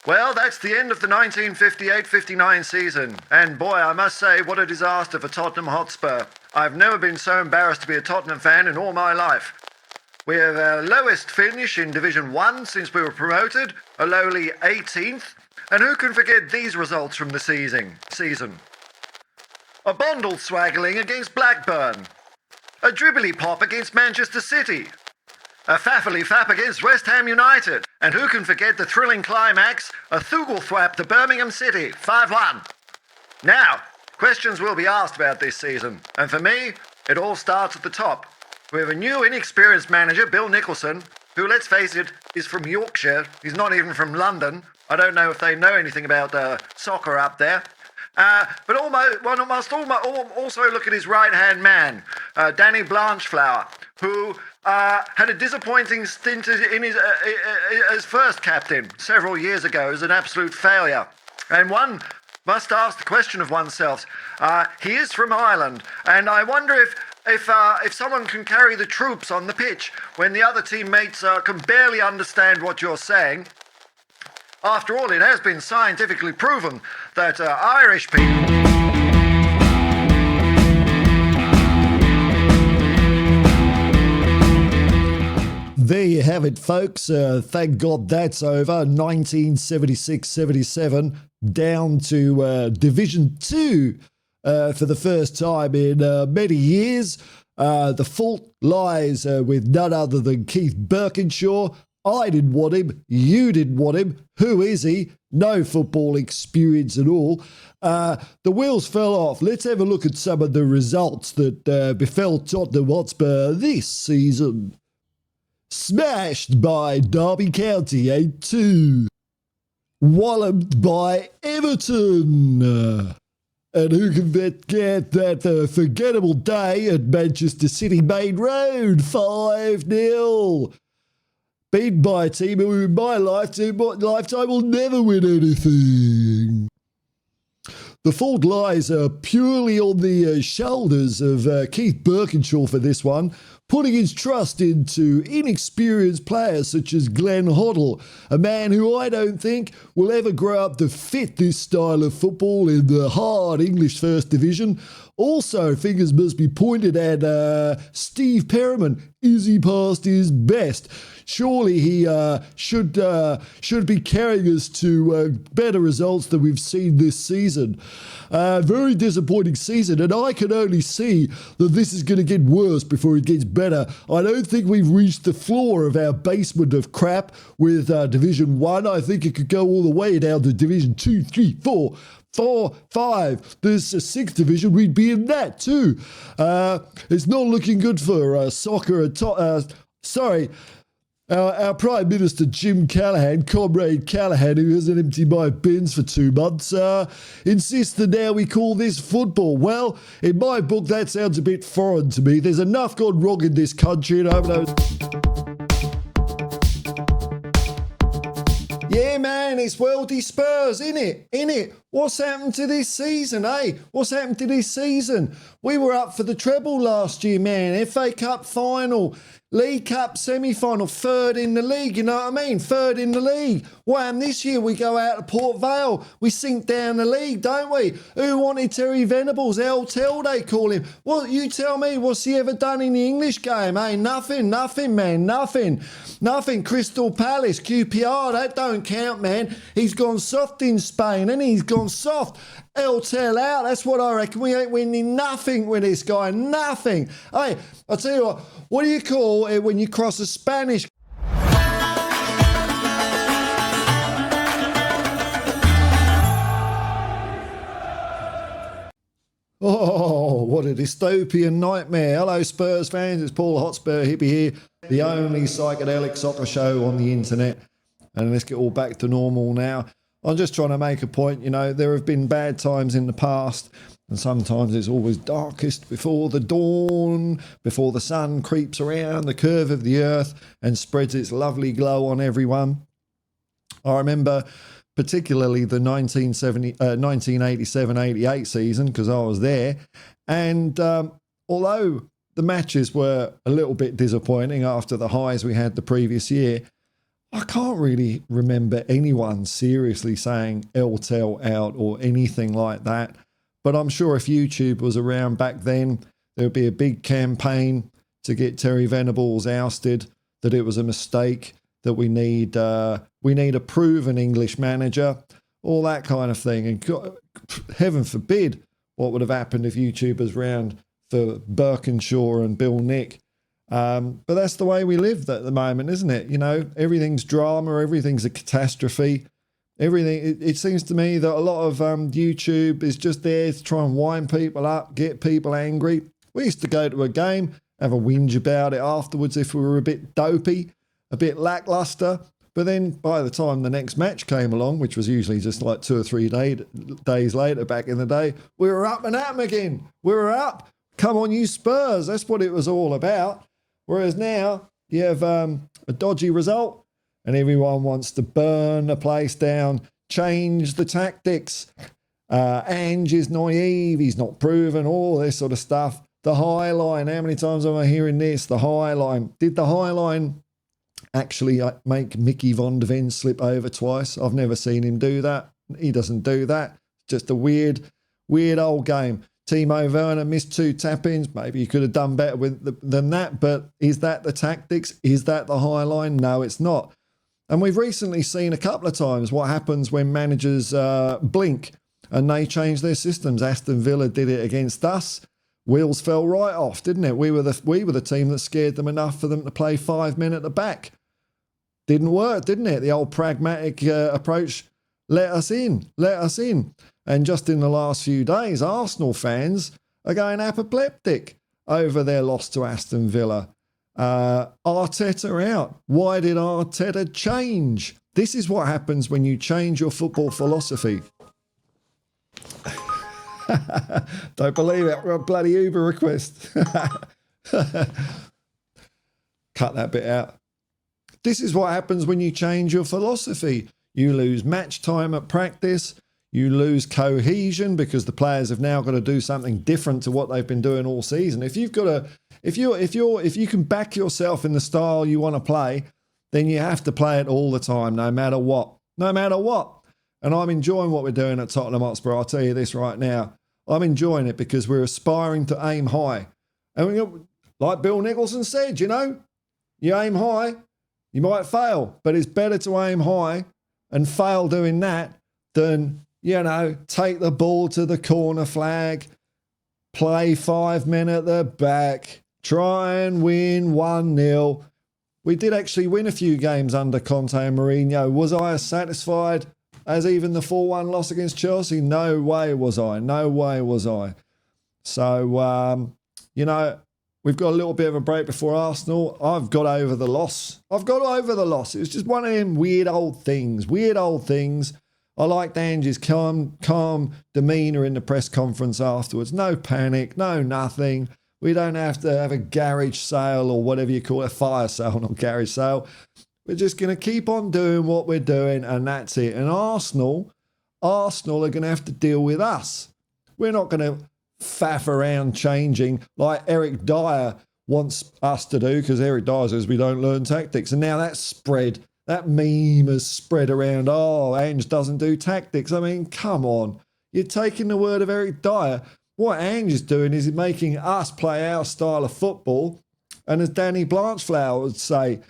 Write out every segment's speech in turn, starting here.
Well, that's the end of the 1958-59 season. And boy, I must say, what a disaster for Tottenham Hotspur. I've never been so embarrassed to be a Tottenham fan in all my life. We have our lowest finish in Division 1 since we were promoted, a lowly 18th. And who can forget these results from the season? A bundle swaggling against Blackburn. A dribbly pop against Manchester City. A faffily fap against West Ham United. And who can forget the thrilling climax, a Thugal thwap to Birmingham City, 5-1. Now, questions will be asked about this season. And for me, it all starts at the top. We have a new inexperienced manager, Bill Nicholson, who, let's face it, is from Yorkshire. He's not even from London. I don't know if they know anything about soccer up there. But one must also look at his right-hand man, Danny Blanchflower, who had a disappointing stint in his as first captain several years ago as an absolute failure. And one must ask the question of oneself. He is from Ireland, and I wonder if someone can carry the troops on the pitch when the other teammates can barely understand what you're saying. After all, it has been scientifically proven that Irish people... There you have it, folks. Thank God that's over. 1976-77, down to Division 2 for the first time in many years. The fault lies with none other than Keith Birkinshaw. I didn't want him. You didn't want him. Who is he? No football experience at all. The wheels fell off. Let's have a look at some of the results that befell Tottenham Hotspur this season. Smashed by Derby County 8-2. Walloped by Everton. And who can forget that forgettable day at Manchester City Main Road, 5-0. Beaten by a team who in my lifetime will never win anything. The fault lies purely on the shoulders of Keith Birkinshaw for this one, putting his trust into inexperienced players such as Glenn Hoddle, a man who I don't think will ever grow up to fit this style of football in the hard English First Division. Also, fingers must be pointed at Steve Perriman. Is he past his best? Surely he should be carrying us to better results than we've seen this season. Very disappointing season, and I can only see that this is going to get worse before it gets better. I don't think we've reached the floor of our basement of crap with Division 1. I think it could go all the way down to Division 2, 3, 4, 5. There's a 6th division, we'd be in that too. It's not looking good for soccer at Our Prime Minister, Jim Callaghan, Comrade Callaghan, who hasn't emptied my bins for 2 months, insists that now we call this football. Well, in my book, that sounds a bit foreign to me. There's enough gone wrong in this country, and I don't know. Yeah, man, it's worldy Spurs, innit? What's happened to this season, eh? What's happened to this season? We were up for the treble last year, man. FA Cup final, League Cup semi-final, 3rd in the league, you know what I mean? 3rd in the league. What happened this year? We go out to Port Vale. We sink down the league, don't we? Who wanted Terry Venables? El Tel, they call him. Well, you tell me, what's he ever done in the English game, eh? Nothing, man, nothing. Crystal Palace, QPR, that don't count, man. He's gone soft in Spain, and he's gone soft. El Tel out, that's what I reckon. We ain't winning nothing with this guy, nothing. Hey, I'll tell you what do you call it when you cross a Spanish? Oh, what a dystopian nightmare. Hello, Spurs fans. It's Paul Hotspur Hippie here, the only psychedelic soccer show on the internet. And let's get all back to normal now. I'm just trying to make a point, you know, there have been bad times in the past, and sometimes it's always darkest before the dawn, before the sun creeps around the curve of the earth and spreads its lovely glow on everyone. I remember particularly the 1987-88 season, because I was there, and although the matches were a little bit disappointing after the highs we had the previous year, I can't really remember anyone seriously saying LTEL out or anything like that. But I'm sure if YouTube was around back then, there would be a big campaign to get Terry Venables ousted, that it was a mistake, that we need a proven English manager, all that kind of thing. And God, heaven forbid what would have happened if YouTube was round for Birkinshaw and Bill Nick. But that's the way we live at the moment, isn't it? You know, everything's drama, everything's a catastrophe. Everything. It seems to me that a lot of YouTube is just there to try and wind people up, get people angry. We used to go to a game, have a whinge about it afterwards if we were a bit dopey, a bit lackluster. But then by the time the next match came along, which was usually just like 2 or 3 days later back in the day, we were up and at 'em again. We were up. Come on, you Spurs. That's what it was all about. Whereas now you have a dodgy result and everyone wants to burn the place down, change the tactics. Ange is naive. He's not proven, all this sort of stuff. The high line. How many times am I hearing this? The high line. Did the high line actually make Mickey Van de Ven slip over twice? I've never seen him do that. He doesn't do that. Just a weird old game. Timo Werner missed 2 tap-ins. Maybe he could have done better than that, but is that the tactics? Is that the high line? No, it's not. And we've recently seen a couple of times what happens when managers blink and they change their systems. Aston Villa did it against us. Wheels fell right off, didn't it? We were the team that scared them enough for them to play 5 men at the back. Didn't work, didn't it? The old pragmatic approach let us in. And just in the last few days, Arsenal fans are going apoplectic over their loss to Aston Villa. Arteta out. Why did Arteta change? This is what happens when you change your football philosophy. Don't believe it. We're a bloody Uber request. Cut that bit out. This is what happens when you change your philosophy. You lose match time at practice. You lose cohesion because the players have now got to do something different to what they've been doing all season. If you can back yourself in the style you want to play, then you have to play it all the time, no matter what. And I'm enjoying what we're doing at Tottenham Hotspur. I'll tell you this right now. I'm enjoying it because we're aspiring to aim high. And like Bill Nicholson said, you aim high, you might fail, but it's better to aim high and fail doing that than, take the ball to the corner flag, play 5 men at the back, try and win 1-0. We did actually win a few games under Conte and Mourinho. Was I as satisfied as even the 4-1 loss against Chelsea? No way was I. So, we've got a little bit of a break before Arsenal. I've got over the loss. It was just one of them weird old things. I liked Ange's calm demeanour in the press conference afterwards. No panic, no nothing. We don't have to have a garage sale or whatever you call it, a fire sale, not garage sale. We're just going to keep on doing what we're doing, and that's it. And Arsenal are going to have to deal with us. We're not going to faff around changing like Eric Dyer wants us to do, because Eric Dyer says we don't learn tactics. And now that meme has spread around. Oh, Ange doesn't do tactics. I mean, come on. You're taking the word of Eric Dyer. What Ange is doing is making us play our style of football. And as Danny Blanchflower would say,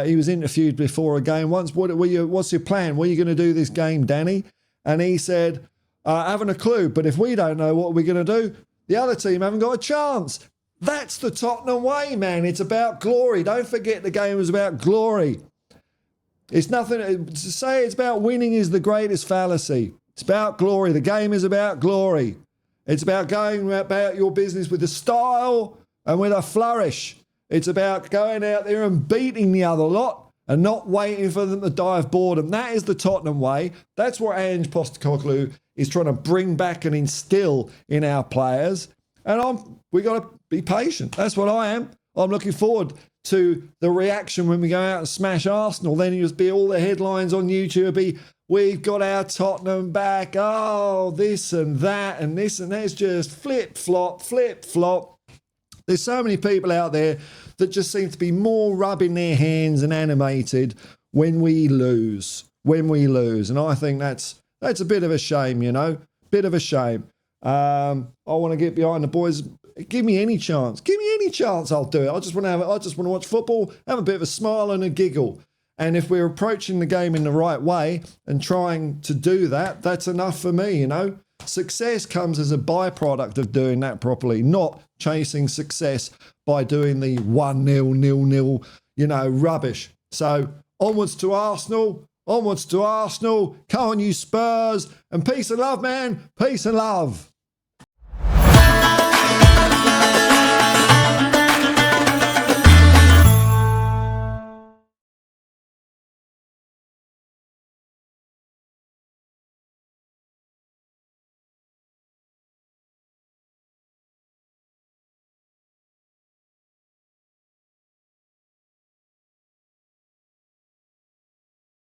he was interviewed before a game once. What's your plan? What are you going to do this game, Danny? And he said, haven't a clue. But if we don't know what we're going to do, the other team haven't got a chance. That's the Tottenham way, man. It's about glory. Don't forget the game was about glory. It's nothing to say it's about winning is the greatest fallacy. It's about glory. The game is about glory. It's about going about your business with a style and with a flourish. It's about going out there and beating the other lot and not waiting for them to die of boredom. That is the Tottenham way. That's what Ange Postecoglou is trying to bring back and instill in our players. And we got to be patient. That's what I am. I'm looking forward to the reaction when we go out and smash Arsenal. Then you'll be all the headlines on YouTube. We've got our Tottenham back. Oh, this and that and this and that. It's just flip-flop. There's so many people out there that just seem to be more rubbing their hands and animated when we lose. And I think that's a bit of a shame, bit of a shame. I want to get behind the boys. Give me any chance, I'll do it. I just want to watch football, have a bit of a smile and a giggle. And if we're approaching the game in the right way and trying to do that, that's enough for me, Success comes as a byproduct of doing that properly, not chasing success by doing the 1-0, 0-0, rubbish. So onwards to Arsenal. Come on, you Spurs. And peace and love, man. Peace and love.